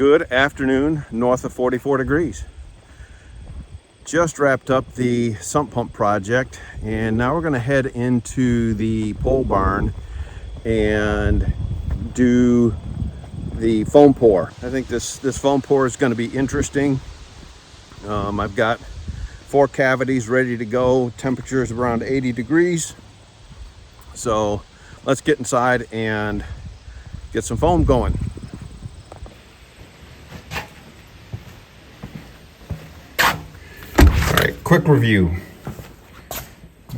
Good afternoon, north of 44 degrees. Just wrapped up the sump pump project, and now we're going to head into the pole barn and do the foam pour. I think this foam pour is going to be interesting. I've got 4 cavities ready to go. Temperature is around 80 degrees. So let's get inside and get some foam going. Quick review,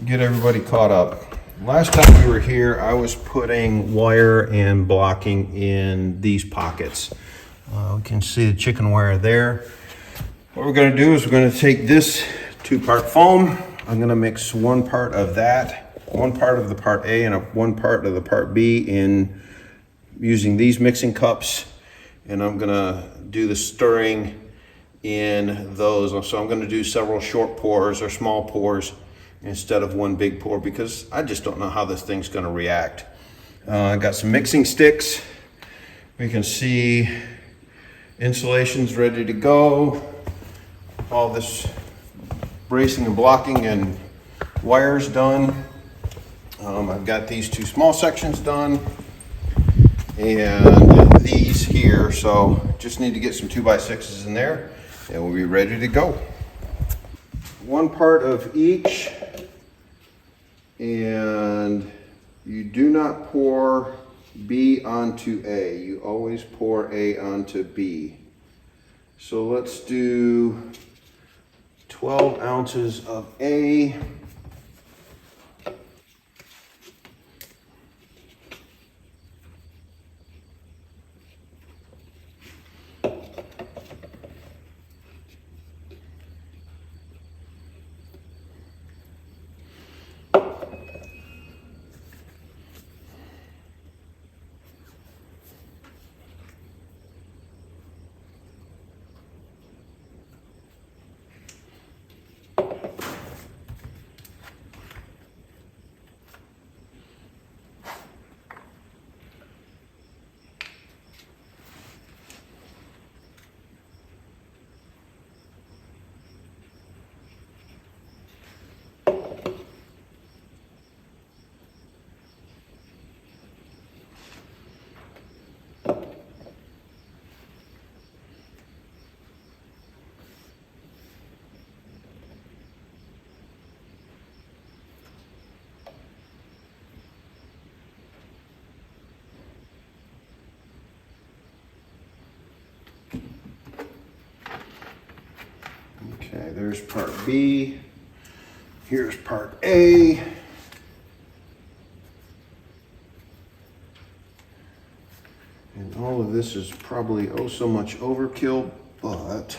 get everybody caught up. Last time we were here, I was putting wire and blocking in these pockets. We can see the chicken wire there. What we're going to do is we're going to take this 2-part foam. I'm going to mix 1 part of that, 1 part of the part A and 1 part of the part B in using these mixing cups, and I'm going to do the stirring in those. So I'm going to do several short pours or small pours instead of 1 big pour, because I just don't know how this thing's going to react. I got some mixing sticks. We can see insulation's ready to go. All this bracing and blocking and wires done. I've got these 2 small sections done and these here, so just need to get some 2x6s in there and we'll be ready to go. 1 part of each, and you do not pour B onto A. You always pour A onto B. So let's do 12 ounces of A. Okay, there's part B. Here's part A. And all of this is probably oh so much overkill, but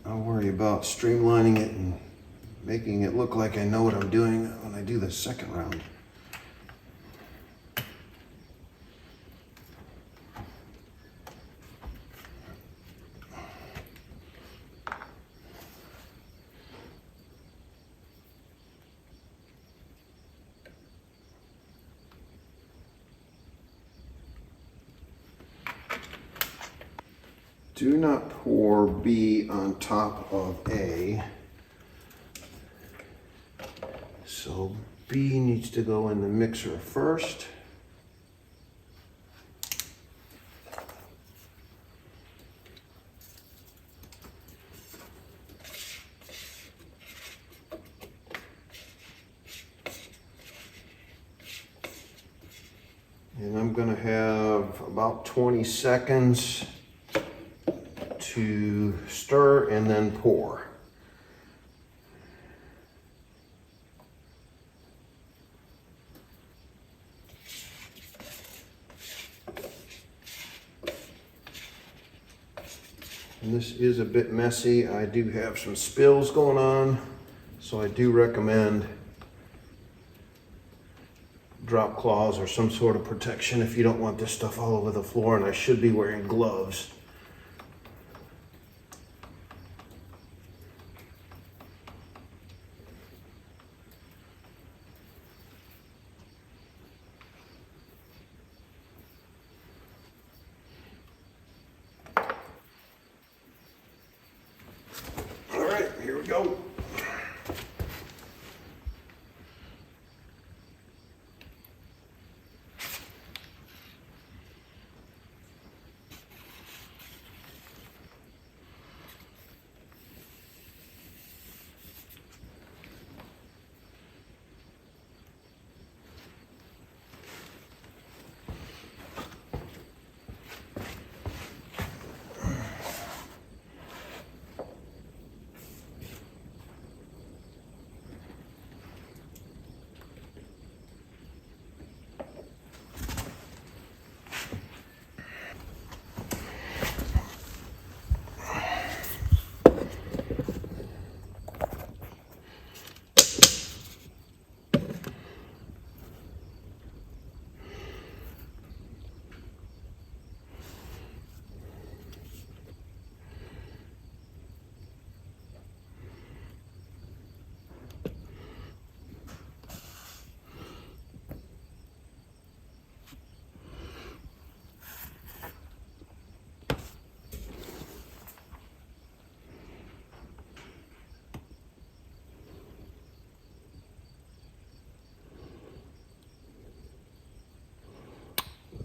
I'll worry about streamlining it and making it look like I know what I'm doing when I do the second round. Do not pour B on top of A. So B needs to go in the mixer first. And I'm going to have about 20 seconds to stir and then pour. And this is a bit messy. I do have some spills going on, so I do recommend drop cloths or some sort of protection if you don't want this stuff all over the floor, and I should be wearing gloves.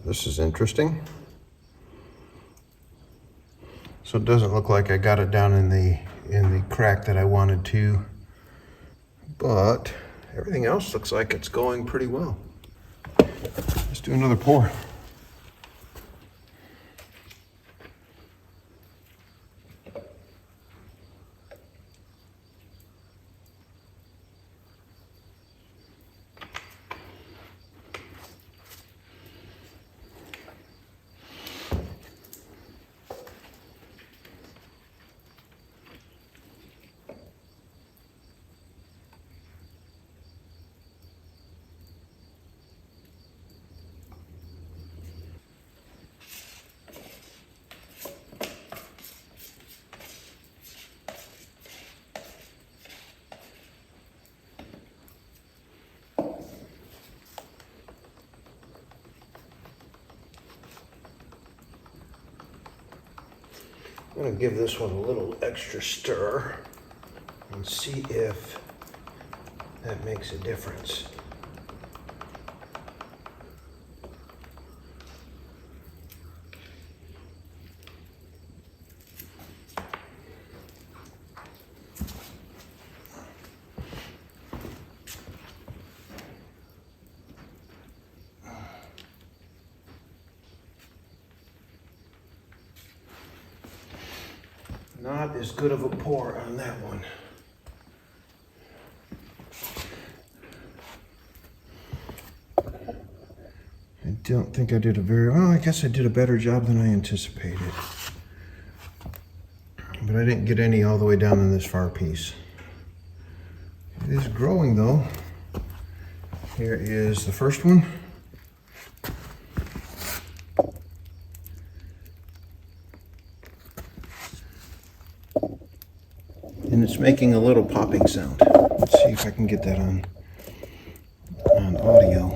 This is interesting. So it doesn't look like I got it down in the crack that I wanted to, but everything else looks like it's going pretty well. Let's do another pour. I'm going to give this one a little extra stir and see if that makes a difference. Not as good of a pour on that one. I don't think I did a very well. I guess I did a better job than I anticipated. But I didn't get any all the way down in this far piece. It is growing though. Here is the first one. And it's making a little popping sound. Let's see if I can get that on audio.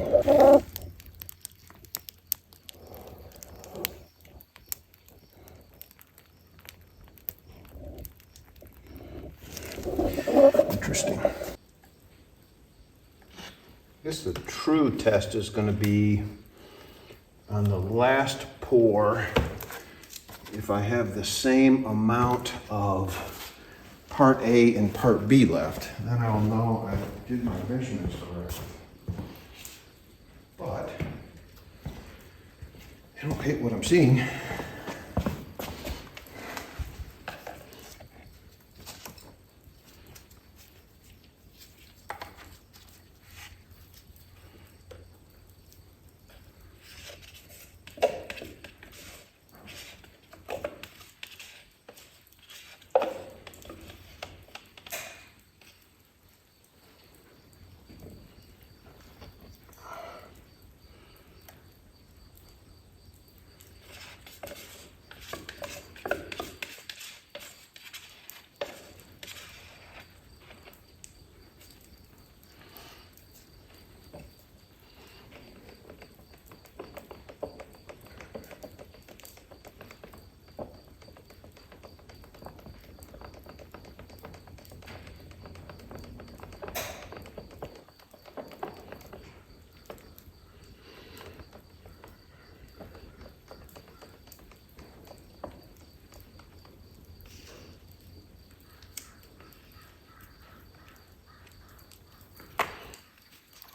Interesting. I guess the true test is going to be on the last pour. If I have the same amount of Part A and Part B left, then I'll know I did my measurements correctly. But I don't hate what I'm seeing.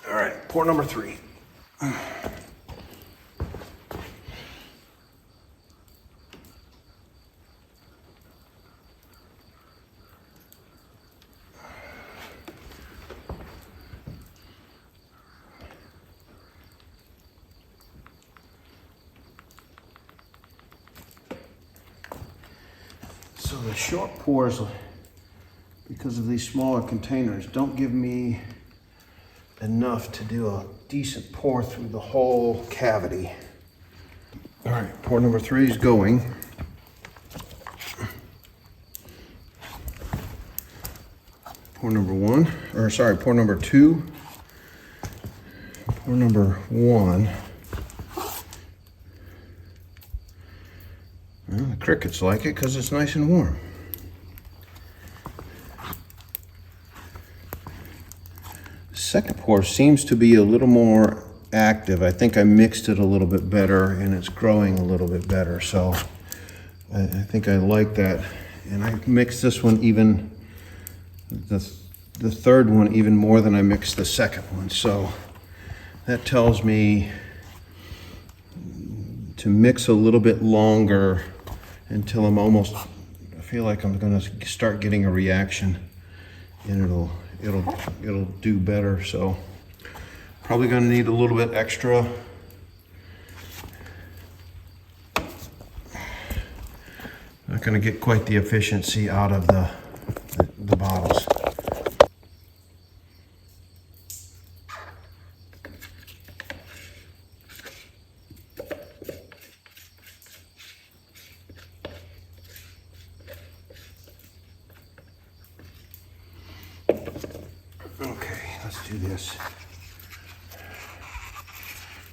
All right, pour number 3. So the short pours, because of these smaller containers, don't give me enough to do a decent pour through the whole cavity. All right, pour number 3 is going. Pour number 1, or sorry, pour number 2. Pour number 1. Well, the crickets like it because it's nice and warm. Second pour seems to be a little more active. I think I mixed it a little bit better and it's growing a little bit better. So I think I like that. And I mixed this one even, the third one even more than I mixed the second one. So that tells me to mix a little bit longer until I'm almost, I feel like I'm gonna start getting a reaction and it'll do better. So probably gonna need a little bit extra. Not gonna get quite the efficiency out of the bottles. Okay, let's do this.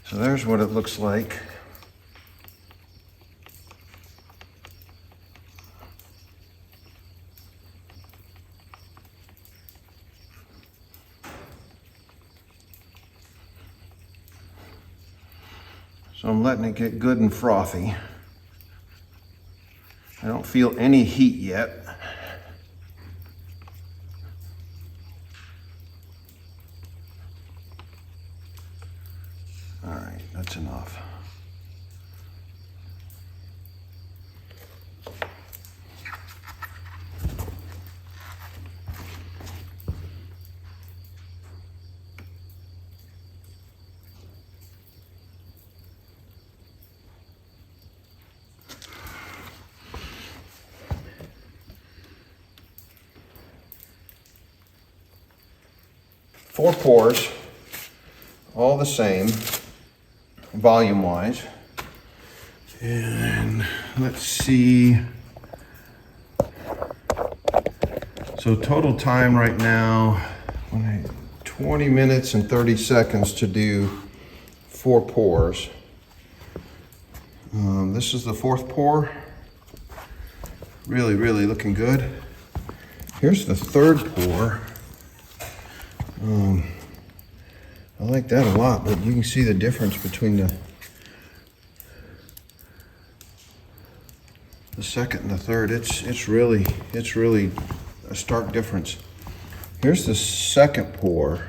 So there's what it looks like. So I'm letting it get good and frothy. I don't feel any heat yet. All right, that's enough. Four pours, all the same, volume-wise. And let's see. So total time right now, 20 minutes and 30 seconds to do 4 pours. This is the 4th pour. Really, really looking good. Here's the 3rd pour. I like that a lot, but you can see the difference between the second and the third. It's really a stark difference. Here's the 2nd pour.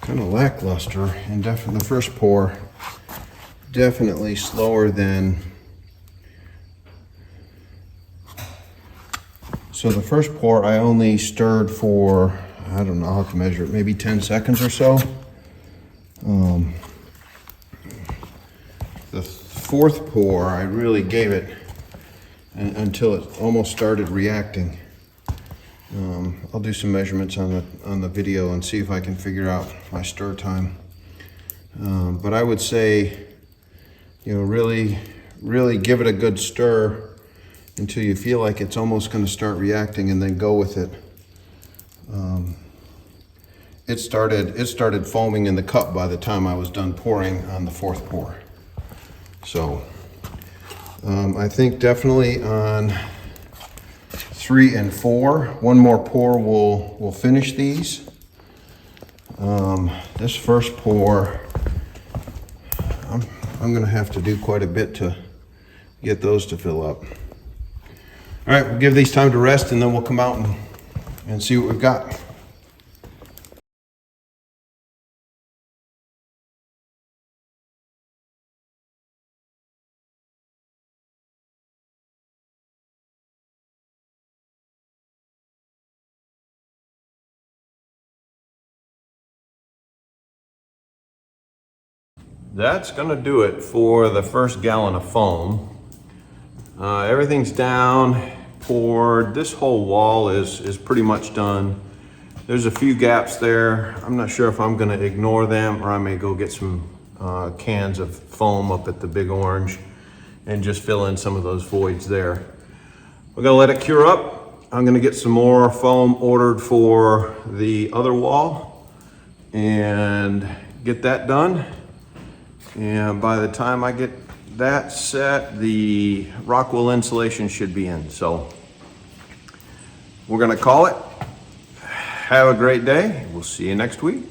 Kind of lackluster, and definitely the 1st pour definitely slower than. So the 1st pour, I only stirred for, I don't know how to measure it, maybe 10 seconds or so. The 4th pour, I really gave it until it almost started reacting. I'll do some measurements on the video and see if I can figure out my stir time. But I would say, really give it a good stir until you feel like it's almost going to start reacting, and then go with it. It started foaming in the cup by the time I was done pouring on the 4th pour. So I think definitely on 3 and 4, one more pour will finish these. This 1st pour, I'm going to have to do quite a bit to get those to fill up. All right, we'll give these time to rest, and then we'll come out and see what we've got. That's gonna do it for the 1st gallon of foam. Everything's down, poured. This whole wall is pretty much done. There's a few gaps there. I'm not sure if I'm gonna ignore them, or I may go get some cans of foam up at the Big Orange and just fill in some of those voids there. We're gonna let it cure up. I'm gonna get some more foam ordered for the other wall and get that done. And by the time I get that set, the Rockwell insulation should be in. So we're gonna call it. Have a great day. We'll see you next week.